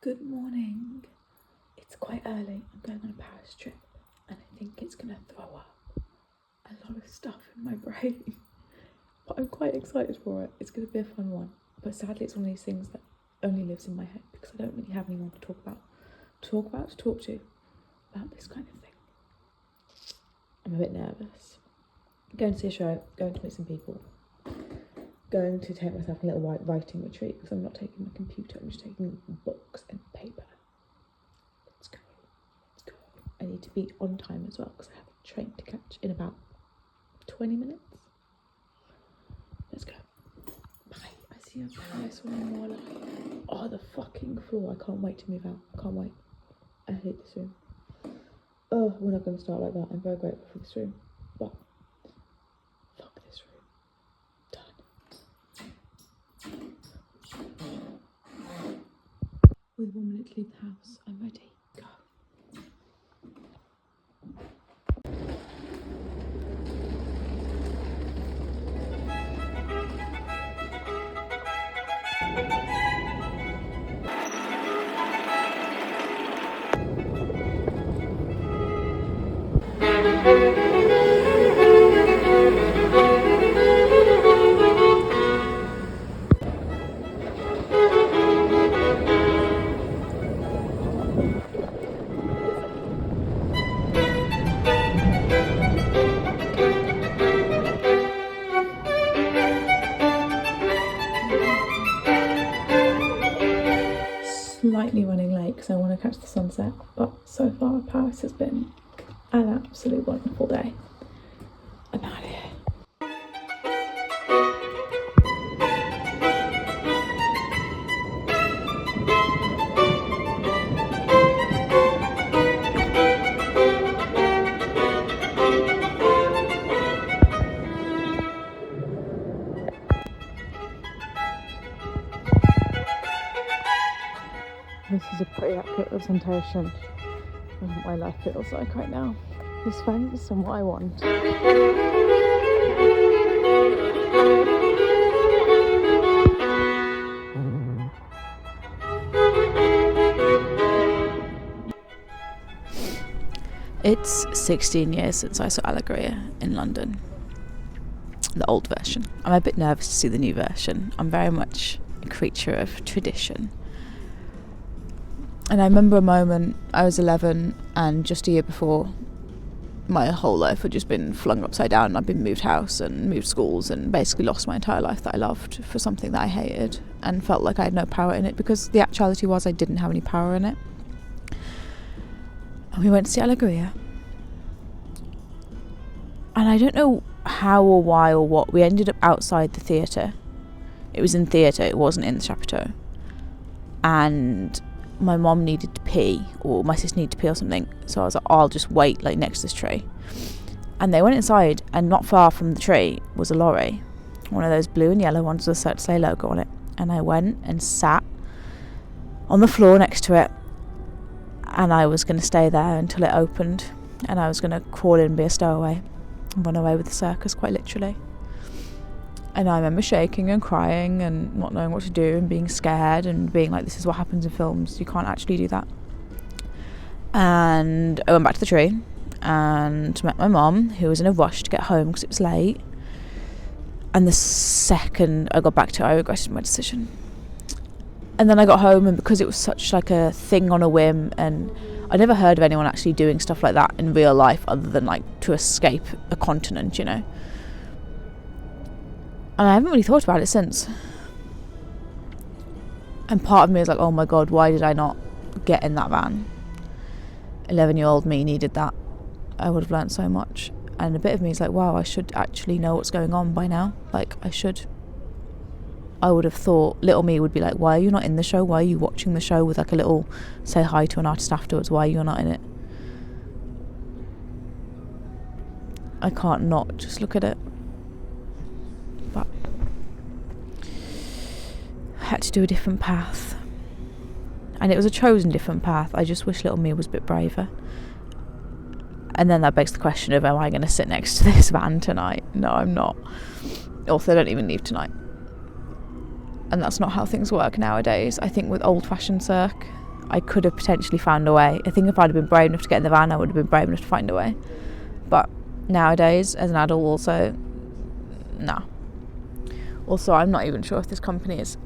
Good morning. It's quite early. I'm going on a Paris trip and I think it's going to throw up a lot of stuff in my brain. But I'm quite excited for it. It's going to be a fun one. But sadly, it's one of these things that only lives in my head because I don't really have anyone to talk to about this kind of thing. I'm a bit nervous. Going to see a show, going to meet some people, going to take myself a little writing retreat because I'm not taking my computer, I'm just taking books and paper. Let's go. I need to be on time as well because I have a train to catch in about 20 minutes. Let's go. Bye. I see you Paris when I'm more like, oh, the fucking floor. I can't wait to move out. I can't wait. I hate this room. Oh, we're not going to start like that. I'm very grateful for this room. But fuck this room. Done. With 1 minute to leave the house, I'm ready. Go. Slightly running late because I want to catch the sunset, but so far Paris has been an absolute wonderful day. I'm out of here. This is a pretty accurate representation of what my life feels like right now. This fence and what I want. It's 16 years since I saw Alegria in London. The old version. I'm a bit nervous to see the new version. I'm very much a creature of tradition. And I remember a moment, I was 11 and just a year before, my whole life had just been flung upside down. I'd been moved house and moved schools and basically lost my entire life that I loved for something that I hated and felt like I had no power in it because the actuality was I didn't have any power in it. And we went to see Alegria. And I don't know how or why or what, we ended up outside the theatre. It was in theatre, it wasn't in the Chapiteau. And my mom needed to pee, or my sister needed to pee or something, so I was like, oh, I'll just wait like next to this tree. And they went inside, and not far from the tree was a lorry, one of those blue and yellow ones with a Cirque du Soleil logo on it. And I went and sat on the floor next to it, and I was going to stay there until it opened, and I was going to crawl in and be a stowaway and run away with the circus, quite literally. And I remember shaking and crying and not knowing what to do and being scared and being like, this is what happens in films, you can't actually do that. And I went back to the tree and met my mum, who was in a rush to get home because it was late. And the second I got back to it, I regretted my decision. And then I got home, and because it was such like a thing on a whim, and I never heard of anyone actually doing stuff like that in real life other than like to escape a continent, you know. And I haven't really thought about it since. And part of me is like, oh my god, why did I not get in that van? 11-year-old me needed that. I would have learnt so much. And a bit of me is like, wow, I should actually know what's going on by now. Like, I should. I would have thought, little me would be like, why are you not in the show? Why are you watching the show with like a little say hi to an artist afterwards? Why are you not in it? I can't not just look at it. But I had to do a different path, and it was a chosen different path. I just wish little me was a bit braver. And then that begs the question of, am I going to sit next to this van tonight? No, I'm not. Also, I don't even leave tonight, and that's not how things work nowadays. I think with old-fashioned Cirque, I could have potentially found a way. I think if I'd have been brave enough to get in the van, I would have been brave enough to find a way. But nowadays, as an adult also, nah. Also, I'm not even sure if this company is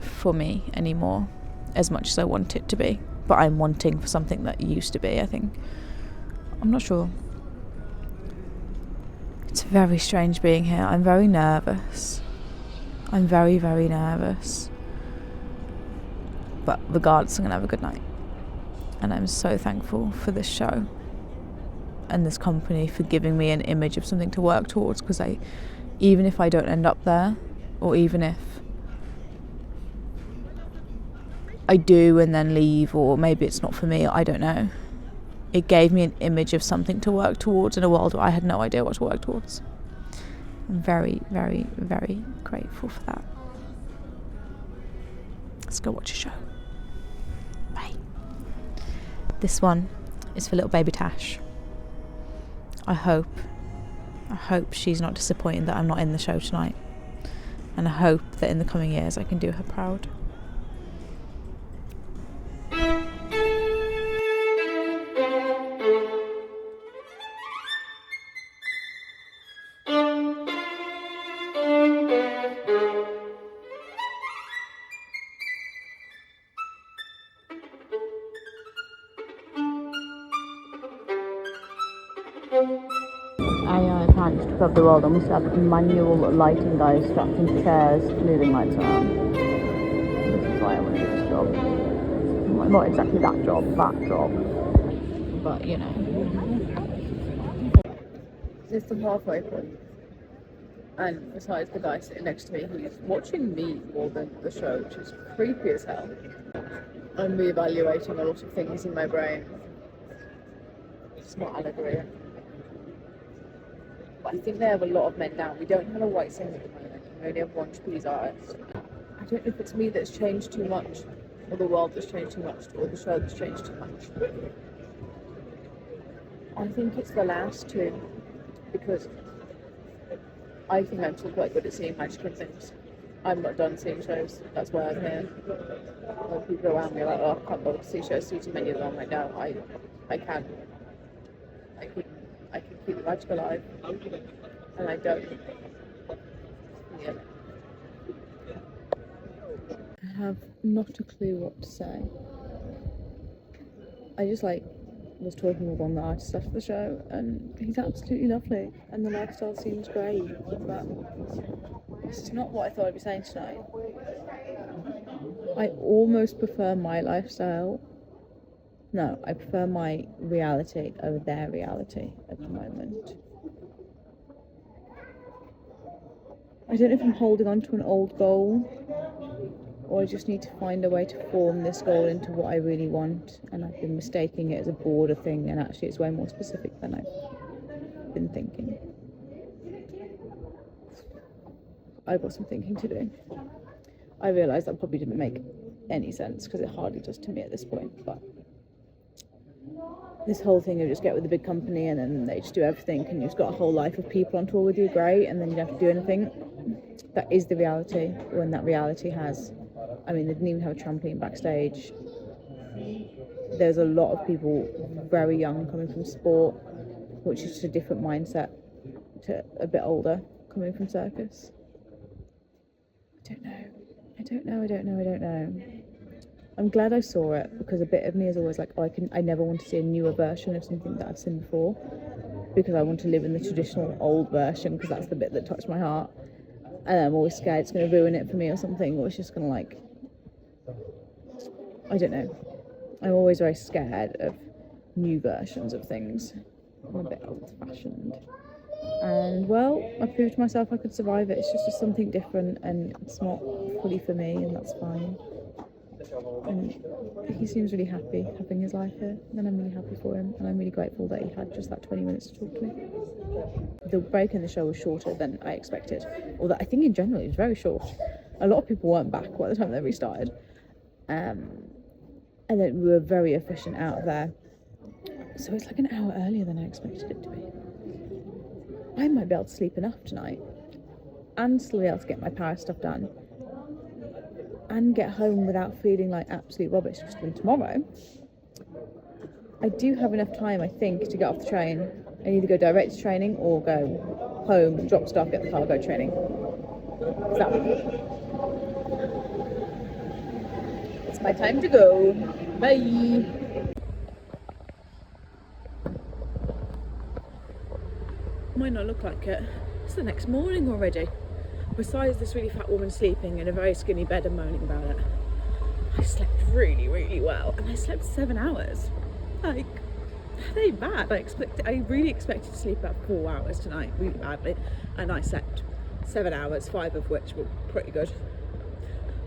for me anymore, as much as I want it to be. But I'm wanting for something that used to be, I think. I'm not sure. It's very strange being here. I'm very nervous. I'm very, very nervous. But regardless, I'm going to have a good night. And I'm so thankful for this show and this company for giving me an image of something to work towards, because even if I don't end up there, or even if I do and then leave, or maybe it's not for me, I don't know, it gave me an image of something to work towards in a world where I had no idea what to work towards. I'm very, very, very grateful for that. Let's go watch a show. Bye. This one is for little baby Tash. I hope she's not disappointed that I'm not in the show tonight. And I hope that in the coming years I can do her proud. I can't just cover the world. I must have manual lighting guys strapped into chairs, moving lights around. This is why I want to do this job. Well, not exactly that job, but you know. It's the halfway point, and besides the guy sitting next to me, who's watching me more than the show, which is creepy as hell. I'm reevaluating a lot of things in my brain. It's not Alegria. But I think they have a lot of men now. We don't have a white singer at the moment. We only have one Japanese artist. I don't know if it's me that's changed too much, or the world that's changed too much, or the show that's changed too much. I think it's the last two, because I think I'm still quite good at seeing magic and things. I'm not done seeing shows. That's why I'm here. When people around me are like, oh, I can't bother to see shows, see too many of them. I'm like, no, I can. I can keep the magic alive, and I don't. Yeah. I have not a clue what to say. I just was talking with one of the artists after the show, and he's absolutely lovely, and the lifestyle seems great, but this is not what I thought I'd be saying tonight. I almost prefer my lifestyle. No, I prefer my reality over their reality at the moment. I don't know if I'm holding on to an old goal, or I just need to find a way to form this goal into what I really want, and I've been mistaking it as a broader thing, and actually it's way more specific than I've been thinking. I've got some thinking to do. I realise that probably didn't make any sense, because it hardly does to me at this point, but this whole thing of just get with a big company and then they just do everything, and you've got a whole life of people on tour with you, great, and then you don't have to do anything. That is the reality, when that reality has, I mean, they didn't even have a trampoline backstage. There's a lot of people very young coming from sport, which is just a different mindset to a bit older coming from circus. I don't know. I'm glad I saw it, because a bit of me is always like, I never want to see a newer version of something that I've seen before, because I want to live in the traditional old version, because that's the bit that touched my heart, and I'm always scared it's going to ruin it for me or something, or it's just going to I don't know. I'm always very scared of new versions of things. I'm a bit old-fashioned. And, well, I proved to myself I could survive it. It's just something different, and it's not fully for me, and that's fine. And he seems really happy having his life here, and I'm really happy for him, and I'm really grateful that he had just that 20 minutes to talk to me. The break in the show was shorter than I expected, although I think in general it was very short. A lot of people weren't back by the time they restarted, and then we were very efficient out of there, so it's like an hour earlier than I expected it to be. I might be able to sleep enough tonight and still be able to get my Paris stuff done. and get home without feeling like absolute rubbish. Because then tomorrow, I do have enough time, I think, to get off the train and either go direct to training or go home, drop stuff, get the car, go training. It's my time to go. Bye. Might not look like it. It's the next morning already. Besides this really fat woman sleeping in a very skinny bed and moaning about it, I slept really, really well, and I slept 7 hours. Like, that ain't bad. I really expected to sleep about 4 hours tonight, really badly, and I slept 7 hours, 5 of which were pretty good.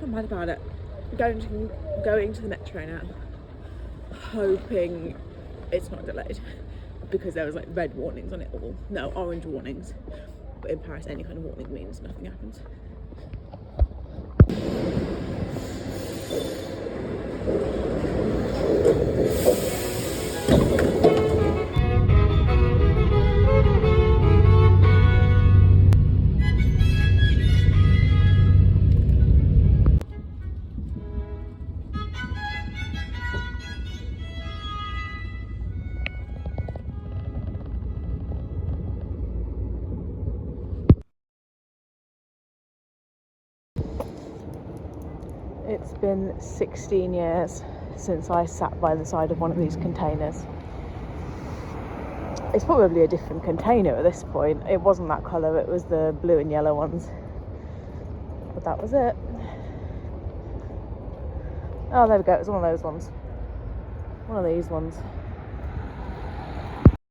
Not mad about it. Going to the metro now, hoping it's not delayed, because there was like red warnings on it all. No, orange warnings. But in Paris, any kind of warning means nothing happens. It's been 16 years since I sat by the side of one of these containers. It's probably a different container at this point. It wasn't that colour, it was the blue and yellow ones. But that was it. Oh, there we go, it was one of those ones. One of these ones.